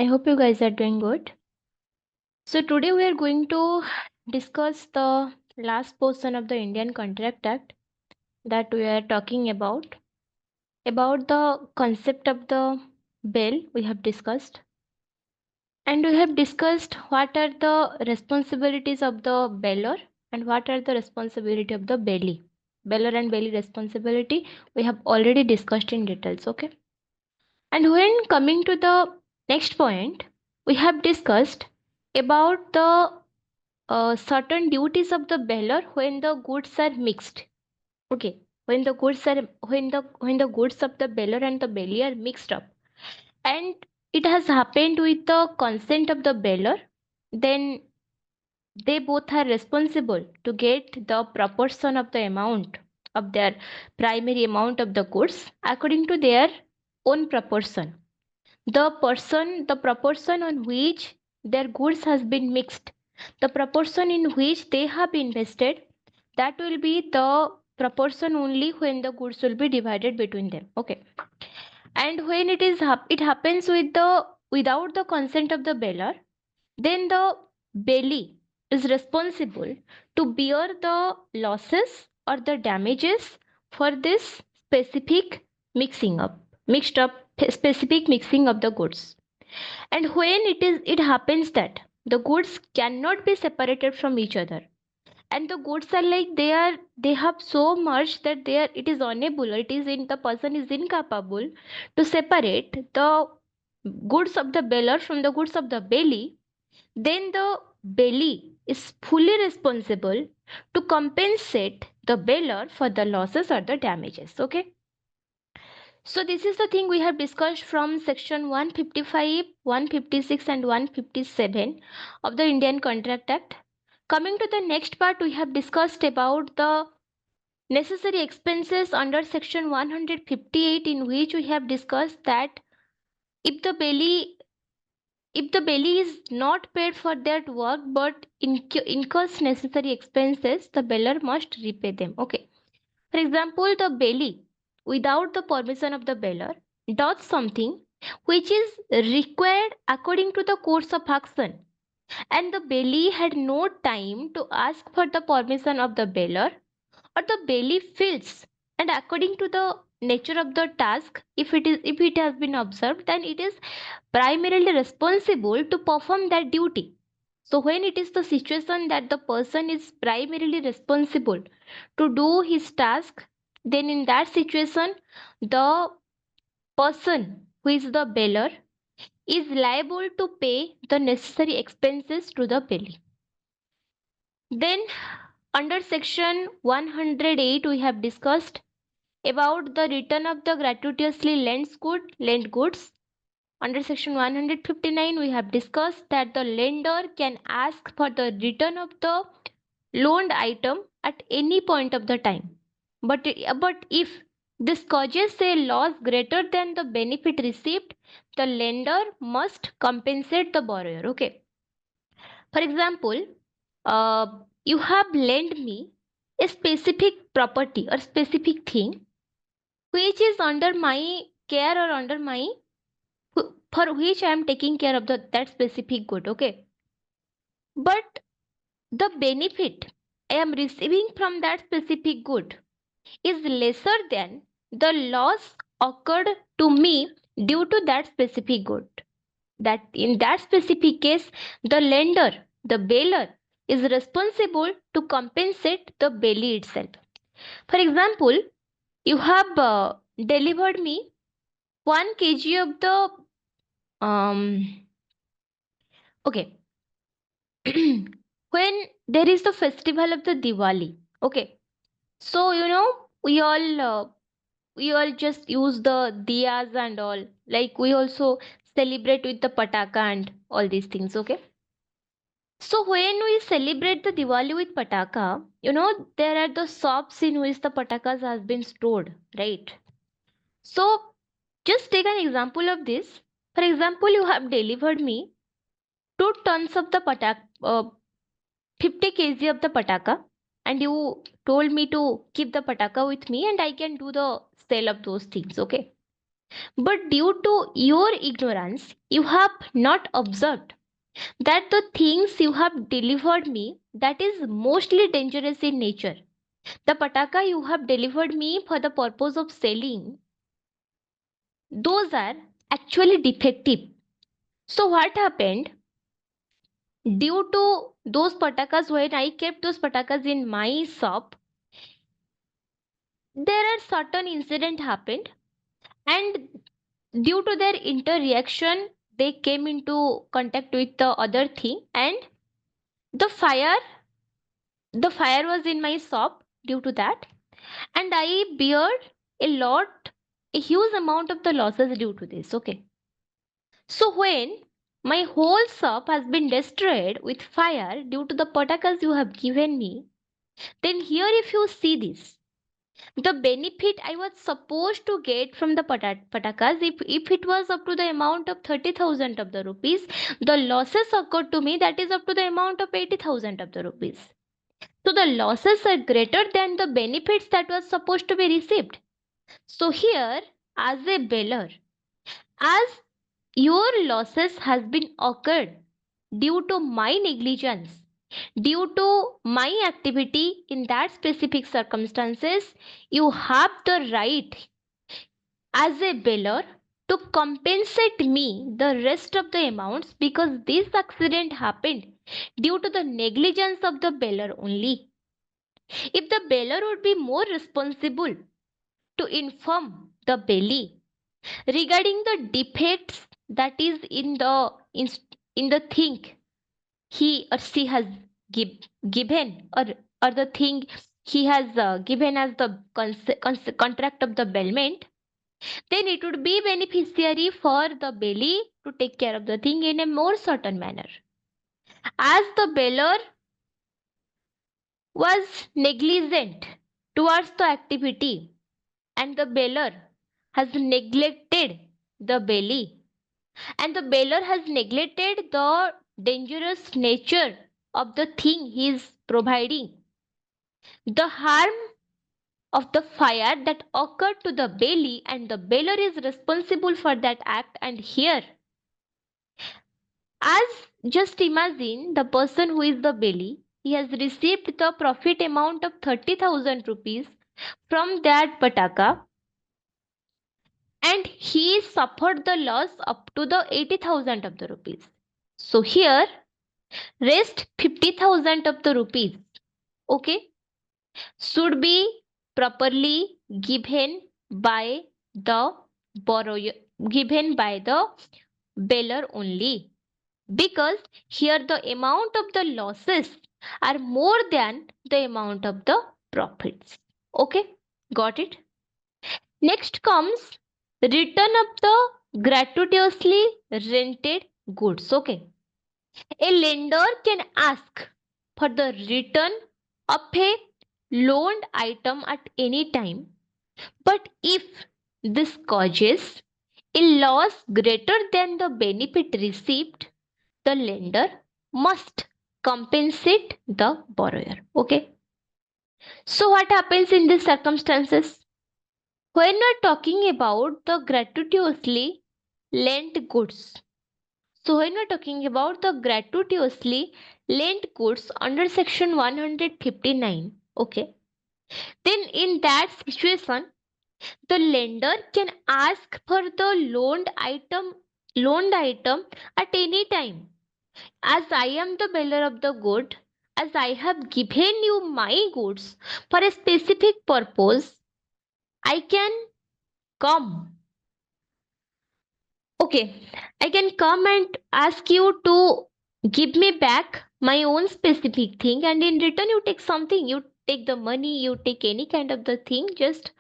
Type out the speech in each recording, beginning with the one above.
I hope you guys are doing good. So today we are going to discuss the last portion of the Indian Contract Act that we are talking about the concept of the bail we have discussed, and we have discussed what are the responsibilities of the bailer and what are the responsibility of the bailee. Bailer and bailee responsibility we have already discussed in details, okay? And when coming to the next point, we have discussed about the certain duties of the bailer when the goods are mixed. Okay, when the goods of the bailer and the bailee are mixed up, and it has happened with the consent of the bailer, then they both are responsible to get the proportion of the amount of their primary amount of the goods according to their own proportion. The proportion on which their goods has been mixed, the proportion in which they have invested, that will be the proportion only when the goods will be divided between them. Okay, and when it happens with the without the consent of the bailer, then the bailee is responsible to bear the losses or the damages for this specific mixed up specific mixing of the goods. And when it happens that the goods cannot be separated from each other, and the goods are like they have so much that it is unable, it is in the person is incapable to separate the goods of the bailer from the goods of the bailee, then the bailee is fully responsible to compensate the bailer for the losses or the damages. Okay, so this is the thing we have discussed from section 155, 156 and 157 of the Indian Contract Act. Coming to the next part, we have discussed about the necessary expenses under section 158, in which we have discussed that if the bailee if the bailee is not paid for that work but incurs necessary expenses, the bailer must repay them. Okay. For example, the bailee, without the permission of the bailer, does something which is required according to the course of action, and the bailee had no time to ask for the permission of the bailer, or the bailee feels, and according to the nature of the task, if it has been observed, then it is primarily responsible to perform that duty. So when it is the situation that the person is primarily responsible to do his task, then in that situation the person who is the bailer is liable to pay the necessary expenses to the bailee. Then under section 108 we have discussed about the return of the gratuitously lent goods. Under section 159 we have discussed that the lender can ask for the return of the loaned item at any point of the time, but if this causes a loss greater than the benefit received, the lender must compensate the borrower. Okay, for example, uh, you have lent me a specific property or specific thing which is under my care or under my for which I am taking care of that specific good. Okay, but the benefit I am receiving from that specific good is lesser than the loss occurred to me due to that specific good. That in that specific case, the lender, the bailer, is responsible to compensate the bailee itself. For example, you have delivered me 1 kg of the okay. When there is the festival of the Diwali, okay, so we all just use the diyas and all, like we also celebrate with the pataka and all these things. Okay, so when we celebrate the Diwali with pataka, there are the shops in which the patakas has been stored, right? So just take an example of this. For example, you have delivered me 2 tons of the pataka, 50 kg of the pataka, and you told me to keep the pataka with me and I can do the sale of those things. Okay, But due to your ignorance, you have not observed that the things you have delivered me that is mostly dangerous in nature. The pataka you have delivered me for the purpose of selling, those are actually defective. So what happened? Due to those patakas, when I kept those patakas in my shop, there are certain incident happened, and due to their interreaction, they came into contact with the other thing, and the fire, the fire was in my shop due to that, and I beared a huge amount of the losses due to this. Okay, so when my whole shop has been destroyed with fire due to the patakas you have given me, then here if you see this, the benefit I was supposed to get from the patakas, if it was up to the amount of 30,000 of the rupees, the losses occurred to me that is up to the amount of 80,000 of the rupees. So the losses are greater than the benefits that was supposed to be received. So here, as a bailor, as your losses has been occurred due to my negligence, due to my activity in that specific circumstances, you have the right as a bailor to compensate me the rest of the amounts, because this accident happened due to the negligence of the bailor only. If the bailor would be more responsible to inform the bailee regarding the defects that is in the thing he or she has give, given, or the thing he has given as the contract of the bailment, then it would be beneficiary for the bailee to take care of the thing in a more certain manner. As the bailor was negligent towards the activity, and the bailor has neglected the bailee, and the bailor has neglected the dangerous nature of the thing he is providing, the harm of the fire that occurred to the bailee, and the bailor is responsible for that act. And here, as just imagine the person who is the bailee, he has received the profit amount of 30,000 rupees from that pataka, and he suffered the loss up to the 80,000 of the rupees. So here, rest 50,000 of the rupees, okay, should be properly given by the borrower, given by the bailor only, because here the amount of the losses are more than the amount of the profits. Okay, got it? Next comes return of the gratuitously rented goods. Okay, a lender can ask for the return of a loaned item at any time, but if this causes a loss greater than the benefit received, the lender must compensate the borrower. Okay, so what happens in these circumstances? When we're talking about the gratuitously lent goods, so when we're talking about the gratuitously lent goods under section 159, okay, then in that situation, the lender can ask for the loaned item at any time. As I am the bearer of the good, as I have given you my goods for a specific purpose, I can come. Okay, I can come and ask you to give me back my own specific thing, and in return, you take something. You take the money, you take any kind of the thing, just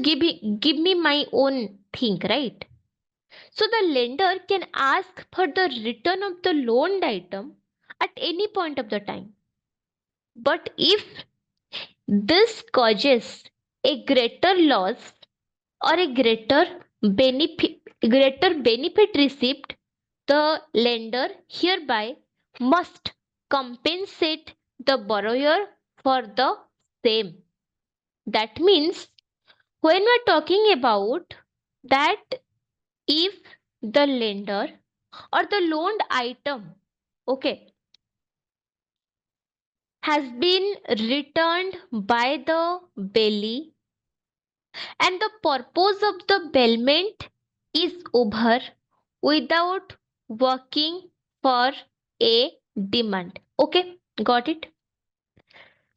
give me my own thing, right? So the lender can ask for the return of the loaned item at any point of the time. But if this causes a greater loss or a greater benefit received, the lender hereby must compensate the borrower for the same. That means when we're talking about that, if the lender or the loaned item, okay, has been returned by the bailee and the purpose of the bailment is over without working for a demand. Okay, got it?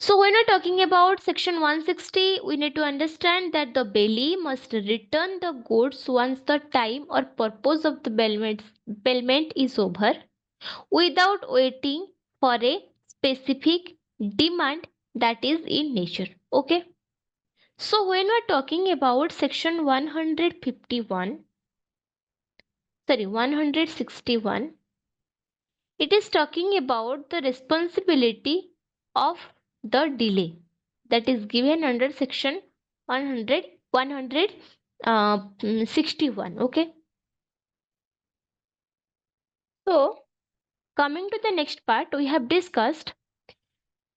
So when we're talking about section 160, we need to understand that the bailee must return the goods once the time or purpose of the bailment is over without waiting for a specific demand that is in nature. Okay. So when we're talking about section 151, sorry, 161, it is talking about the responsibility of the delay that is given under section 100, 161. Okay. So coming to the next part, we have discussed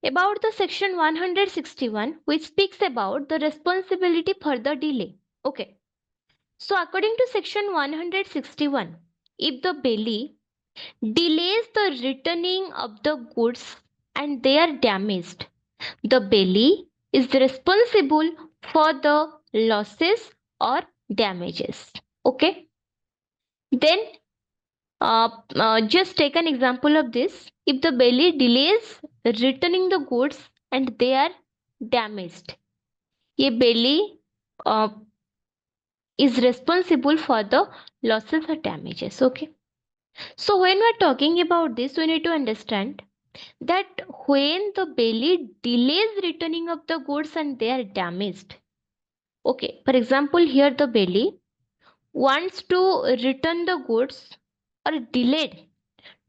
about the section 161, which speaks about the responsibility for the delay. Okay. So according to section 161, if the bailee delays the returning of the goods and they are damaged, the bailee is responsible for the losses or damages. Okay. Then just take an example of this. If the bailee delays returning the goods and they are damaged, a bailee uh, is responsible for the losses or damages. Okay. So when we're talking about this, we need to understand that when the bailee delays returning of the goods and they are damaged. Okay, for example, here the bailee wants to return the goods or delayed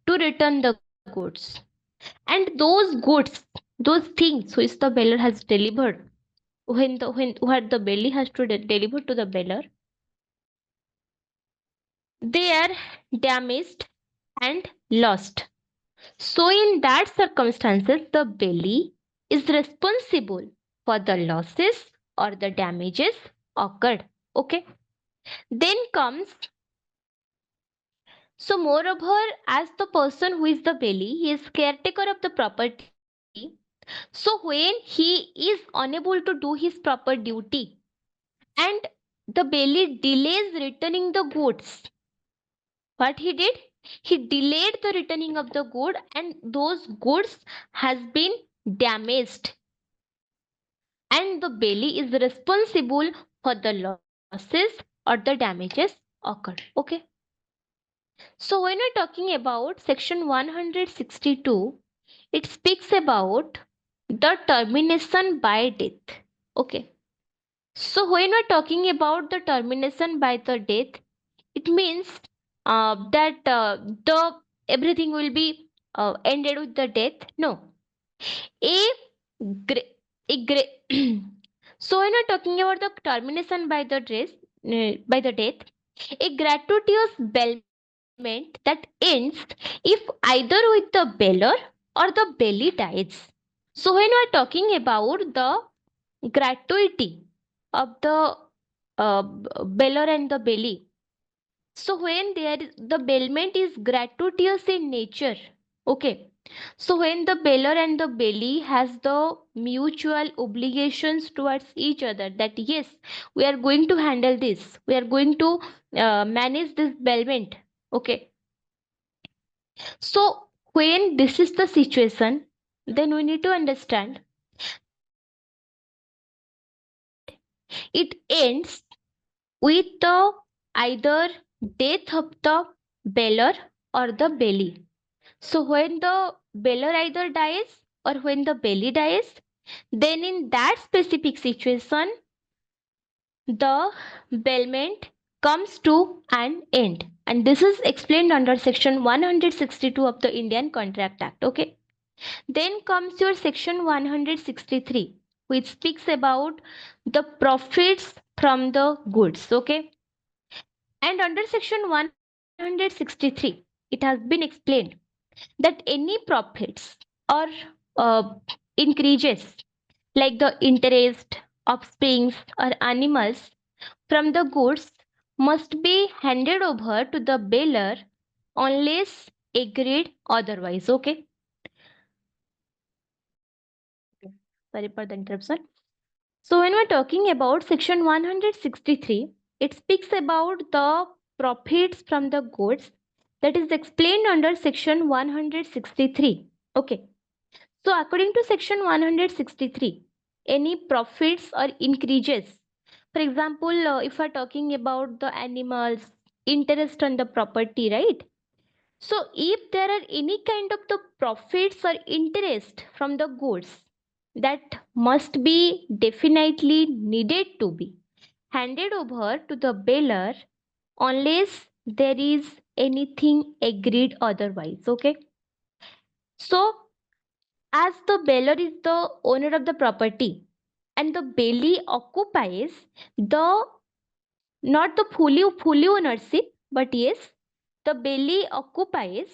to return the goods. And those goods, those things which the bailor has delivered, when what the bailee has to deliver to the bailor, they are damaged and lost. So in that circumstances, the bailee is responsible for the losses or the damages occurred. Okay. Then comes, so moreover, as the person who is the bailee, he is caretaker of the property. So when he is unable to do his proper duty and the bailee delays returning the goods, what he did? He delayed the returning of the good and those goods has been damaged and the bailee is responsible for the losses or the damages occurred. Okay. So when we're talking about section 162, it speaks about the termination by death. Okay. So when we're talking about the termination by the death, it means that the everything will be ended with the death. No, a gra- so when we're talking about the termination by the by the death, a gratuitous bailment that ends if either with the bailor or the bailee dies. So when we're talking about the gratuity of the bailor and the bailee, so when there is, the bailment is gratuitous in nature. Okay. So when the bailor and the bailee has the mutual obligations towards each other, that yes, we are going to handle this, we are going to manage this bailment. Okay. So when this is the situation, then we need to understand that it ends with the either death of the bailor or the bailee. So when the bailor either dies or when the bailee dies, then in that specific situation, the bailment comes to an end. And this is explained under section 162 of the Indian Contract Act. Okay. Then comes your section 163, which speaks about the profits from the goods. Okay. And under section 163, it has been explained that any profits or uh, increases like the interest offsprings, or animals from the goods must be handed over to the bailor unless agreed otherwise. Okay. Sorry for the interruption. So when we're talking about section 163, it speaks about the profits from the goods that is explained under section 163. Okay. So according to section 163, any profits or increases, for example, if we're talking about the animals, interest on the property, right? So if there are any kind of the profits or interest from the goods, that must be definitely needed to be handed over to the bailor unless there is anything agreed otherwise. Okay. So as the bailor is the owner of the property and the bailee occupies the not the fully ownership, but yes, the bailee occupies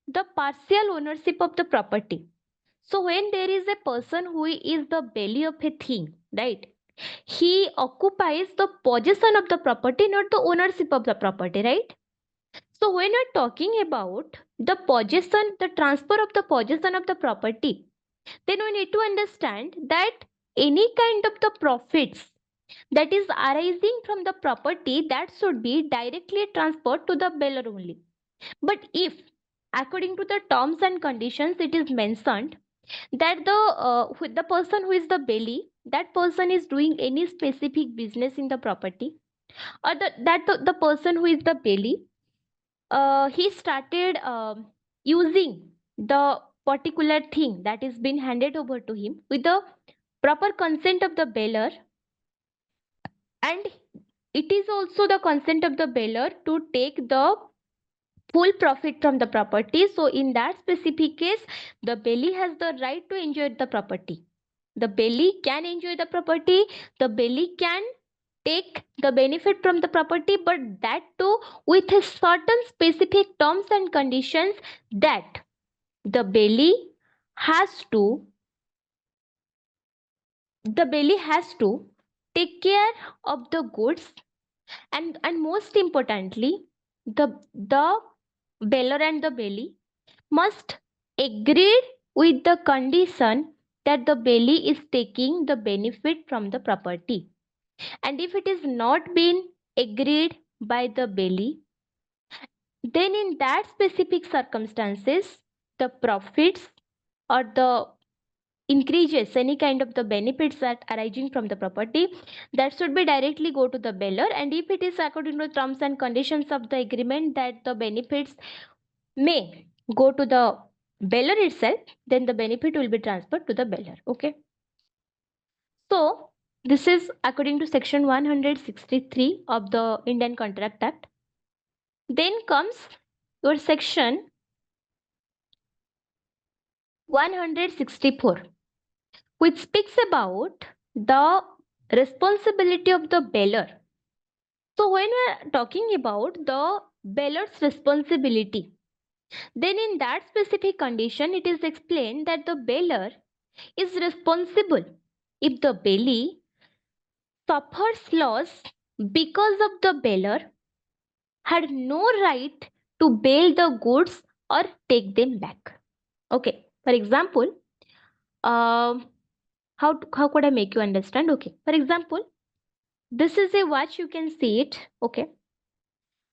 the partial ownership of the property. So when there is a person who is the bailee of a thing, right? He occupies the possession of the property, not the ownership of the property, right? So when you're talking about the possession, the transfer of the possession of the property, then we need to understand that any kind of the profits that is arising from the property, that should be directly transferred to the bailor only. But if according to the terms and conditions it is mentioned that the person who is the bailee, that person is doing any specific business in the property, or the person who is the bailee, he started using the particular thing that is being handed over to him with the proper consent of the bailor, and it is also the consent of the bailor to take the full profit from the property. So in that specific case, the bailee has the right to enjoy the property. The bailee can enjoy the property, the bailee can take the benefit from the property, but that too with a certain specific terms and conditions, that the bailee has to the bailee has to take care of the goods, and most importantly, the bailor and the bailee must agree with the condition that the bailee is taking the benefit from the property. And if it is not been agreed by the bailee, then in that specific circumstances, the profits or the increases, any kind of the benefits that arising from the property, that should be directly go to the bailor. And if it is according to terms and conditions of the agreement that the benefits may go to the bailor itself, then the benefit will be transferred to the bailor. Okay. So this is according to section 163 of the Indian Contract Act. Then comes your section 164, which speaks about the responsibility of the bailor. So when we are talking about the bailor's responsibility, then in that specific condition, it is explained that the bailor is responsible if the bailee suffers loss because of the bailor had no right to bail the goods or take them back. Okay. For example, how could I make you understand? Okay. For example, this is a watch. You can see it. Okay.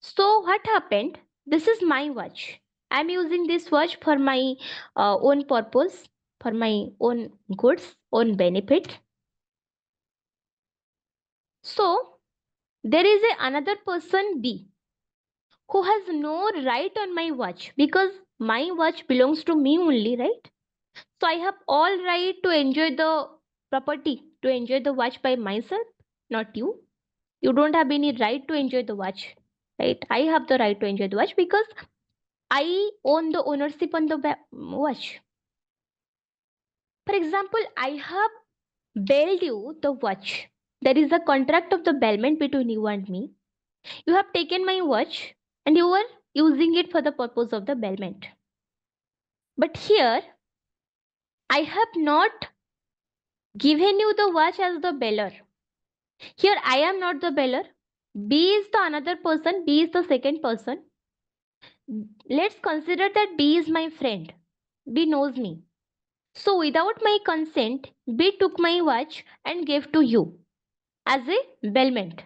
So what happened? This is my watch. I'm using this watch for my own purpose, for my own goods, own benefit. So there is another person B who has no right on my watch because my watch belongs to me only, right? So I have all right to enjoy the property, to enjoy the watch by myself, not you. You don't have any right to enjoy the watch, right? I have the right to enjoy the watch because I own the ownership on the watch. For example, I have bailed you the watch. There is a contract of the bailment between you and me. You have taken my watch and you were using it for the purpose of the bailment. But here, I have not given you the watch as the bailor. Here I am not the beller. B is the another person. B is the second person. Let's consider that B is my friend. B knows me. So without my consent, B took my watch and gave to you as a bailment.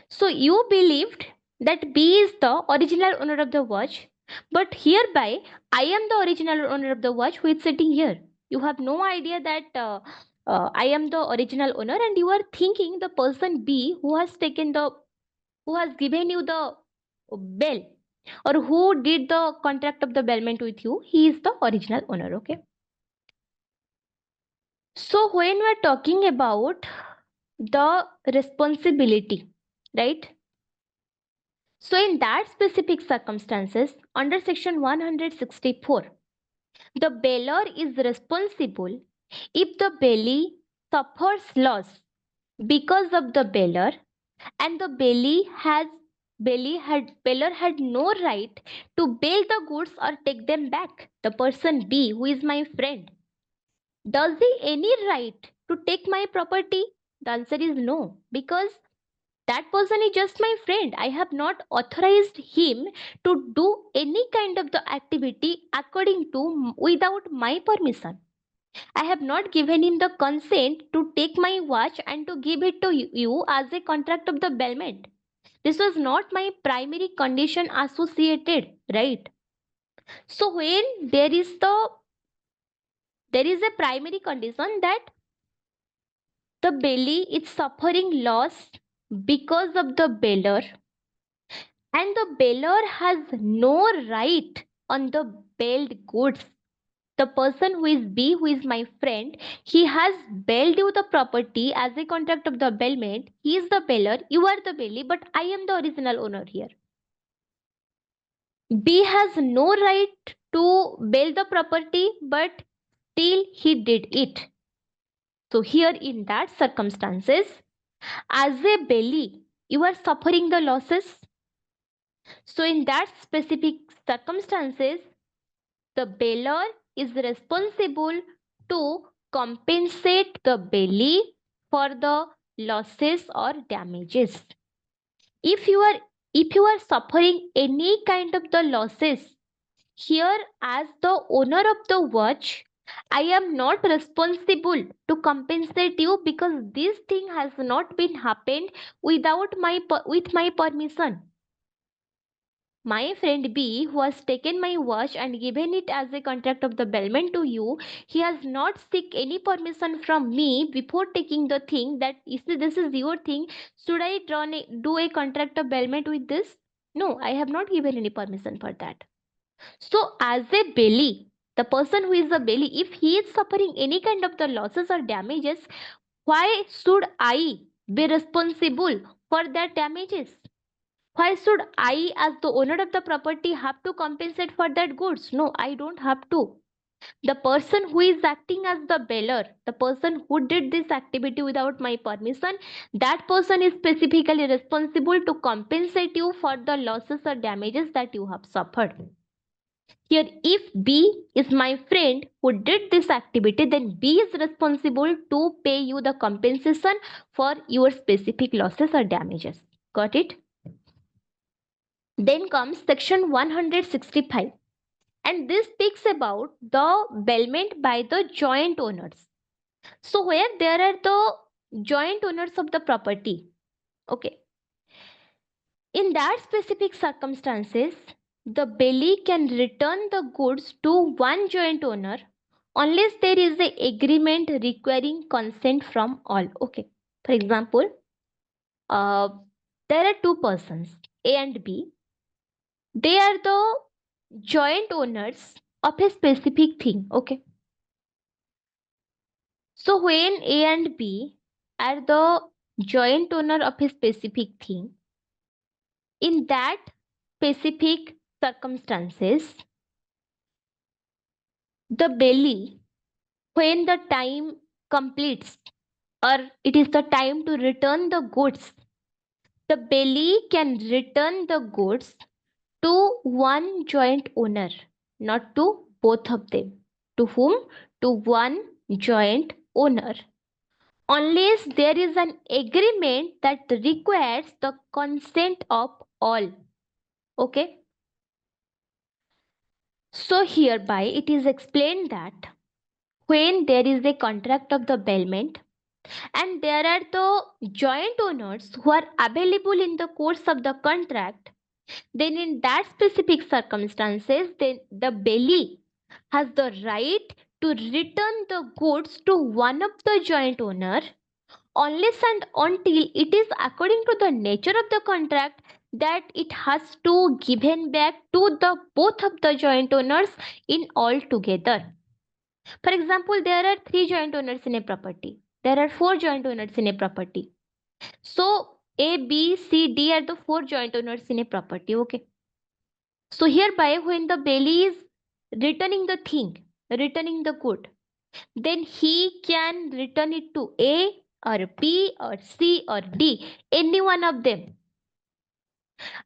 So you believed that B is the original owner of the watch, but hereby I am the original owner of the watch who is sitting here. You have no idea that I am the original owner, and you are thinking the person B who has given you the bell, or who did the contract of the bailment with you, he is the original owner. Okay. So when we are talking about the responsibility, right? So in that specific circumstances, under section 164, the bailor is responsible if the bailee suffers loss because of the bailor, and the bailor had no right to bail the goods or take them back. The person B, who is my friend, does he any right to take my property? The answer is no, because that person is just my friend. I have not authorized him to do any kind of the activity according to without my permission. I have not given him the consent to take my watch and to give it to you as a contract of the bailment. This was not my primary condition associated, right? So when there is a primary condition that the bailee is suffering loss because of the bailor, and the bailor has no right on the bailed goods. The person who is B, who is my friend, he has bailed you the property as a contract of the bailment. He is the bailor, you are the bailee, but I am the original owner here. B has no right to bail the property, but still he did it. So here in that circumstances, as a bailee, you are suffering the losses. So in that specific circumstances, the bailor is responsible to compensate the bailee for the losses or damages. If you are suffering any kind of the losses, here as the owner of the watch, I am not responsible to compensate you, because this thing has not been happened with my permission. My friend B, who has taken my watch and given it as a contract of the bailment to you, he has not seek any permission from me before taking the thing that this is your thing. Should I do a contract of bailment with this? No, I have not given any permission for that. So, as a bailee, the person who is a bailee, if he is suffering any kind of the losses or damages, why should I be responsible for that damages? Why should I, as the owner of the property, have to compensate for that goods? No, I don't have to. The person who is acting as the bailor, the person who did this activity without my permission, that person is specifically responsible to compensate you for the losses or damages that you have suffered. Here, if B is my friend who did this activity, then B is responsible to pay you the compensation for your specific losses or damages. Got it? Then comes section 165, and this speaks about the bailment by the joint owners. So where there are the joint owners of the property, okay, in that specific circumstances, the bailee can return the goods to one joint owner unless there is a agreement requiring consent from all. Okay, for example, uh, there are two persons, A and B. They are the joint owners of a specific thing. Okay, so when A and B are the joint owner of a specific thing, in that specific circumstances, the bailee, when the time completes or it is the time to return the goods, the bailee can return the goods to one joint owner, not to both of them. To whom? To one joint owner. unless there is an agreement that requires the consent of all. Okay. So hereby it is explained that when there is a contract of the bailment and there are the joint owners who are available in the course of the contract, then in that specific circumstances, then the bailee has the right to return the goods to one of the joint owner unless and until it is according to the nature of the contract that it has to given back to the both of the joint owners in all together. For example, there are three joint owners in a property. There are four joint owners in a property. So A, B, C, D are the four joint owners in a property. Okay. So hereby, when the bailee is returning the thing, returning the good, then he can return it to A or B or C or D, any one of them.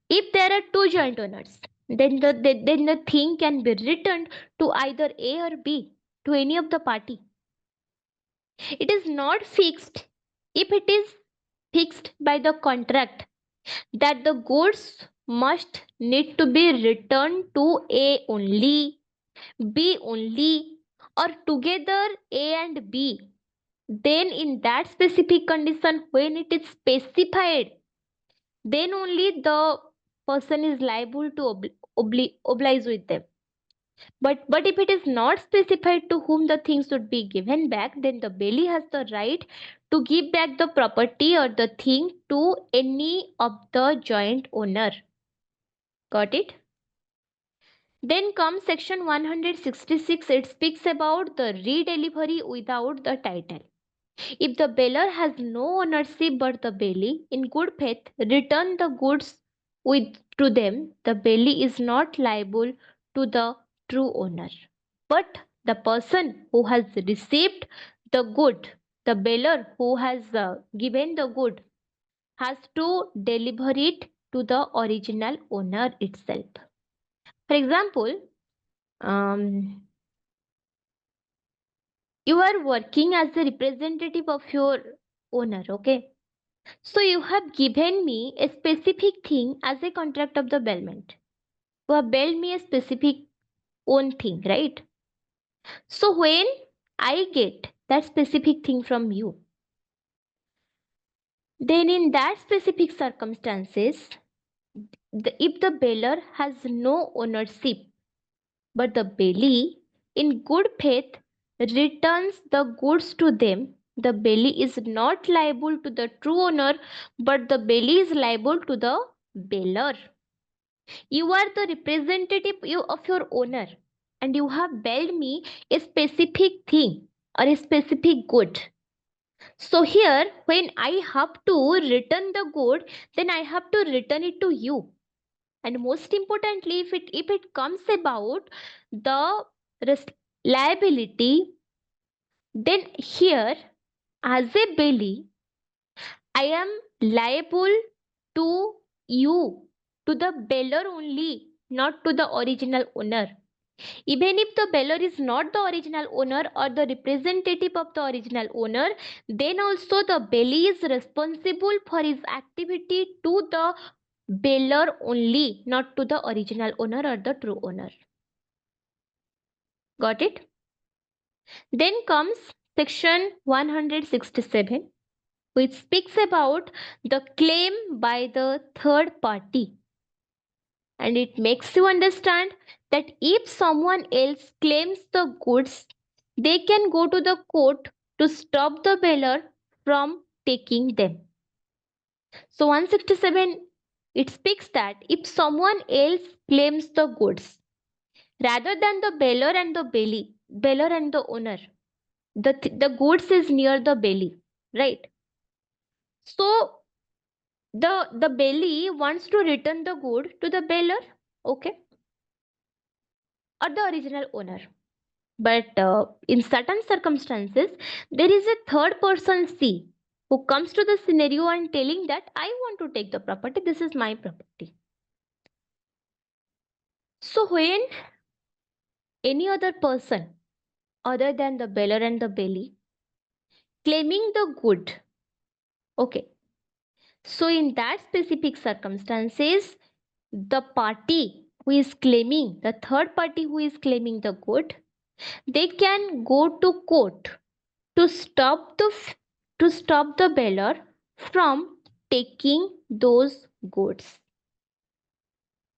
If there are two joint owners, then the thing can be returned to either A or B, to any of the party. It is not fixed. If it is fixed by the contract that the goods must need to be returned to A only, B only, or together A and B, then in that specific condition, when it is specified, then only the person is liable to oblige with them. But if it is not specified to whom the things should be given back, then the bailee has the right to give back the property or the thing to any of the joint owner. Got it? Then comes section 166. It speaks about the redelivery without the title. If the bailer has no ownership but the bailee, in good faith, return the goods with to them, the bailee is not liable to the true owner. But the person who has received the good, the bailer who has given the good, has to deliver it to the original owner itself. For example, um, you are working as a representative of your owner, okay? So you have given me a specific thing as a contract of the bailment. You have bailed me a specific own thing, right? So when I get that specific thing from you, then in that specific circumstances, if the bailer has no ownership, but the bailee in good faith returns the goods to them, the bailee is not liable to the true owner, but the bailee is liable to the bailer. You are the representative of your owner and you have bailed me a specific thing or a specific good. So here, when I have to return the good, then I have to return it to you. And most importantly, if it comes about the liability, then here, as a bailee, I am liable to you, to the bailer only, not to the original owner. Even if the bailer is not the original owner or the representative of the original owner, then also the bailee is responsible for his activity to the bailer only, not to the original owner or the true owner. Got it? Then comes section 167, which speaks about the claim by the third party. And it makes you understand that if someone else claims the goods, they can go to the court to stop the bailer from taking them. So 167, it speaks that if someone else claims the goods rather than the bailer and the bailer and the owner, the goods is near the bailee, right? So the bailee wants to return the good to the bailer, okay, or the original owner. But in certain circumstances, there is a third person C who comes to the scenario and telling that I want to take the property, this is my property. So when any other person other than the bailer and the bailee claiming the good. Okay. So in that specific circumstances, the party who is claiming, the third party who is claiming the good, they can go to court to stop the beller from taking those goods.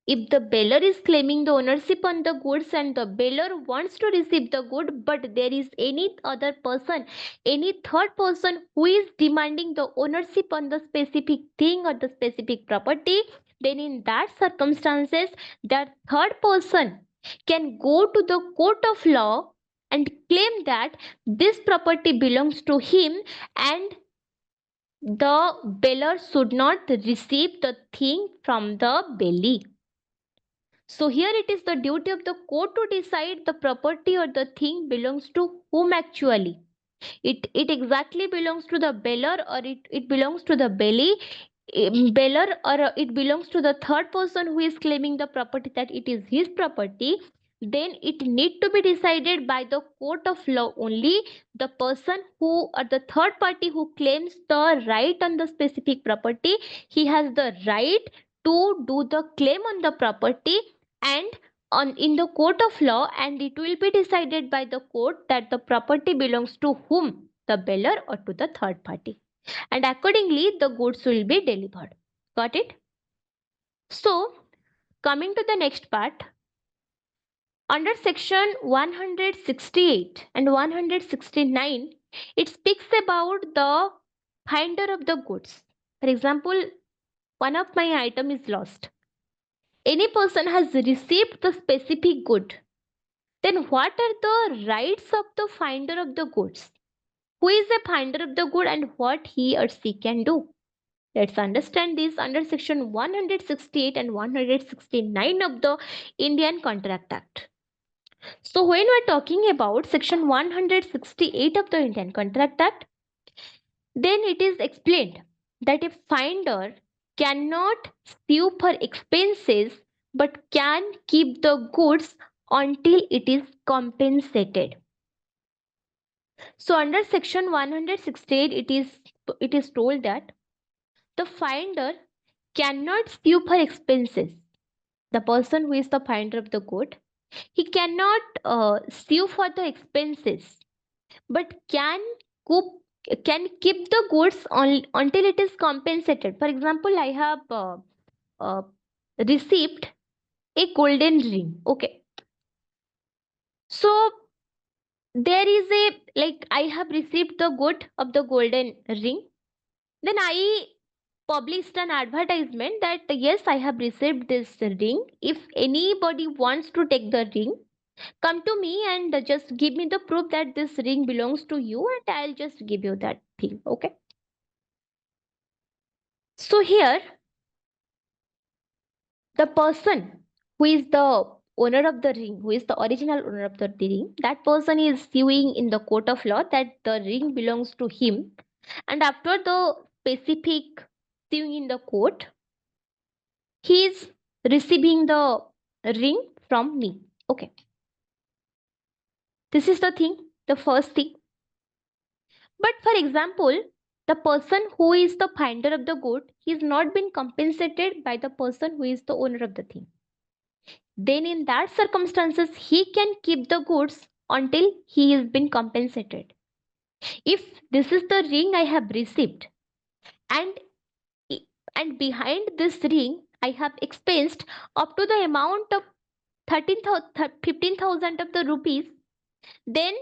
If the beller is claiming the ownership on the goods and the beller wants to receive the good, but there is any other person, any third person who is demanding the ownership on the specific thing or the specific property, then in that circumstances, that third person can go to the court of law and claim that this property belongs to him and the beller should not receive the thing from the belly. So here it is the duty of the court to decide the property or the thing belongs to whom actually. It exactly belongs to the beller or it belongs to the belly beller or it belongs to the third person who is claiming the property that it is his property. Then it need to be decided by the court of law only. The person who or the third party who claims the right on the specific property, he has the right to do the claim on the property and on in the court of law, and it will be decided by the court that the property belongs to whom, the beller or to the third party, and accordingly the goods will be delivered. Got it? So coming to the next part, under section 168 and 169, it speaks about the finder of the goods. For example, one of my item is lost. Any person has received the specific good, then what are the rights of the finder of the goods? Who is a finder of the good and what he or she can do? Let's understand this under section 168 and 169 of the Indian Contract Act. So when we're talking about section 168 of the Indian Contract Act, then it is explained that a finder cannot sue for expenses but can keep the goods until it is compensated. So under section 168 it is told that the finder cannot sue for expenses. The person who is the finder of the good, he cannot sue for the expenses but can keep the goods on until it is compensated. For example, I have uh, received a golden ring. Okay, so there is a, like, I have received the good of the golden ring. Then I published an advertisement that yes, I have received this ring. If anybody wants to take the ring, come to me and just give me the proof that this ring belongs to you, and I'll just give you that thing. Okay. So here, the person who is the owner of the ring, who is the original owner of the ring, that person is suing in the court of law that the ring belongs to him. And after the specific suing in the court, he is receiving the ring from me. Okay. This is the thing, the first thing. But for example, the person who is the finder of the good, he is not been compensated by the person who is the owner of the thing. Then in that circumstances, he can keep the goods until he has been compensated. If this is the ring I have received, and and behind this ring I have expensed up to the amount of 15,000 of the rupees, then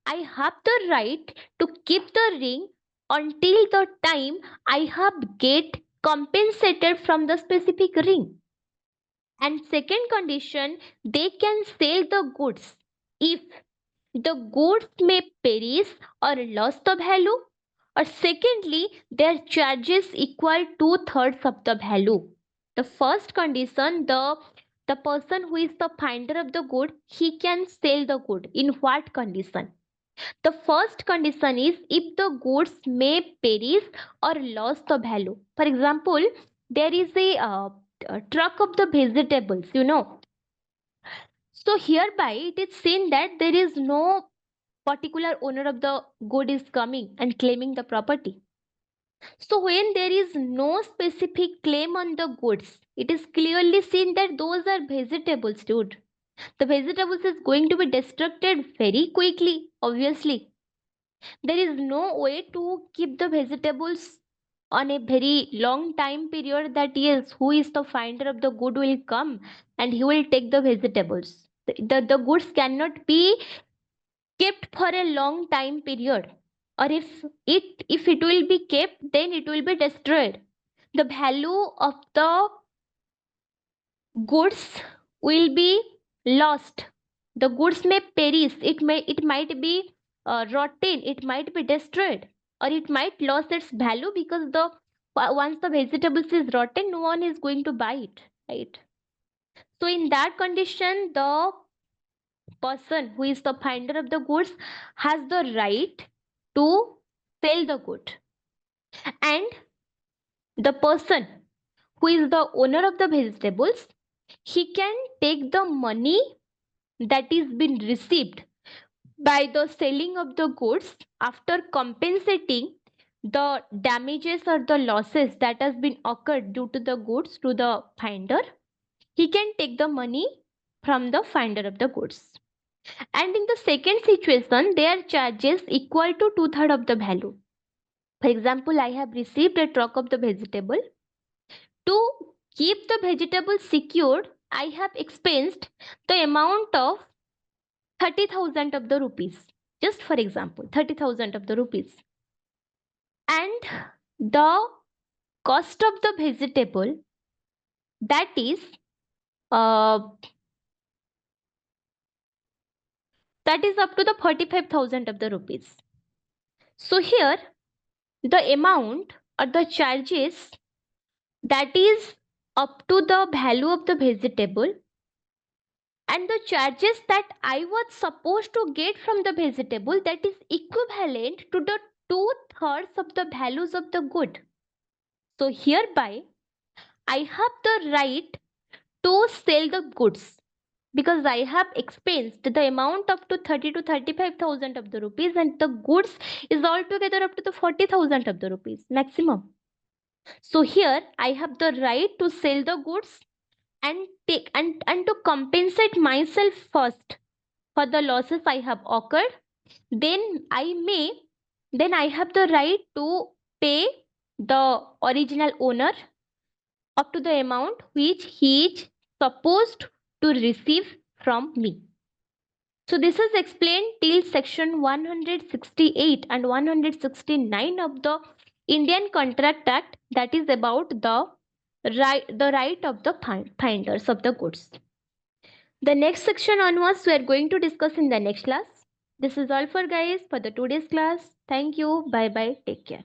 I have the right to keep the ring until the time I have get compensated from the specific ring. And second condition, they can sell the goods if the goods may perish or lost the value, or secondly, their charges equal two-thirds of the value. The first condition, the person who is the finder of the good, he can sell the good. In what condition? The first condition is if the goods may perish or lose the value. For example, there is a truck of the vegetables. So hereby it is seen that there is no particular owner of the good is coming and claiming the property. So when there is no specific claim on the goods, it is clearly seen that those are vegetables, dude. The vegetables is going to be destructed very quickly, obviously. There is no way to keep the vegetables on a very long time period, that yes, who is the finder of the good will come and he will take the vegetables. The goods cannot be kept for a long time period, or if it will be kept, then it will be destroyed. The value of the goods will be lost. The goods may perish, it might be rotten, it might be destroyed, or it might lose its value, because the once the vegetables is rotten, no one is going to buy it, right? So in that condition, the person who is the finder of the goods has the right to sell the good, and the person who is the owner of the vegetables, he can take the money that is been received by the selling of the goods after compensating the damages or the losses that has been occurred due to the goods to the finder. He can take the money from the finder of the goods. And in the second situation, their charges equal to two-thirds of the value. For example, I have received a truck of the vegetable. To keep the vegetable secured, I have expensed the amount of 30,000 of the rupees. Just for example, 30,000 of the rupees. And the cost of the vegetable, that is uh, up to the 45,000 of the rupees. So here the amount or the charges that is up to the value of the vegetable, and the charges that I was supposed to get from the vegetable, that is equivalent to the two-thirds of the values of the good. So hereby I have the right to sell the goods, because I have expensed the amount up to 30 to 35,000 of the rupees, and the goods is altogether up to the 40,000 of the rupees maximum. So here I have the right to sell the goods and take and to compensate myself first for the losses I have occurred. Then I have the right to pay the original owner up to the amount which he is supposed to receive from me. So this is explained till section 168 and 169 of the Indian Contract Act, that is about the right of the finders of the goods. The next section onwards we are going to discuss in the next class. This is all for guys for the today's class. Thank you. Bye bye. Take care.